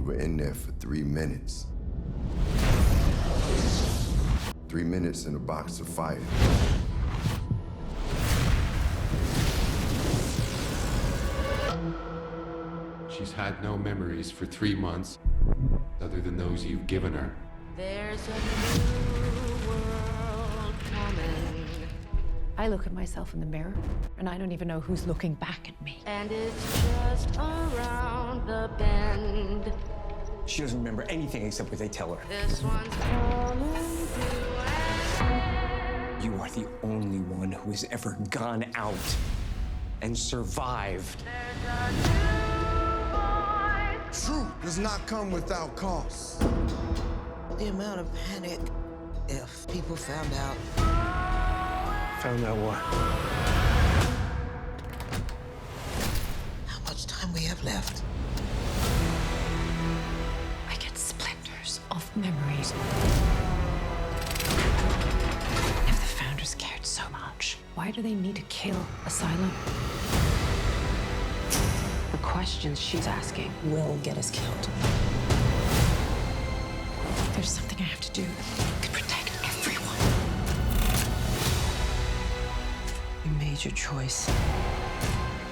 You were in there for 3 minutes. 3 minutes in a box of fire. She's had no memories for 3 months, other than those you've given her. There's a new world coming. I look at myself in the mirror, and I don't even know who's looking back at me. And it's just around the bend. She doesn't remember anything except what they tell her. This one's coming to an end. You are the only one who has ever gone out and survived. There's a new voice. Truth does not come without cost. The amount of panic if people found out. Found out what? How much time we have left. I get splinters of memories. If the founders cared so much, why do they need to kill Asylum? The questions she's asking will get us killed. There's something I have to do to protect everyone. You made your choice.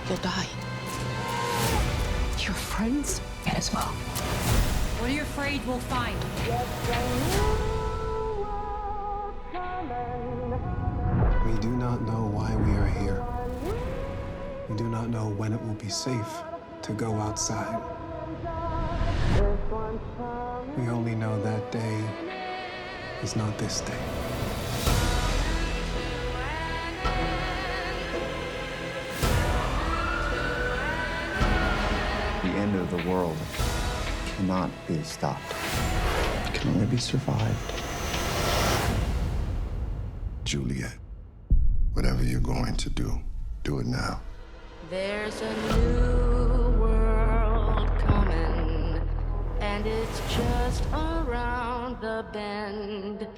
You'll die. Your friends get as well. What are you afraid we'll find? We do not know why we are here. We do not know when it will be safe to go outside. We only know that day is not this day. The end of the world cannot be stopped. It can only be survived. Juliette, whatever you're going to do it now. There's a new world coming, and it's just around the bend.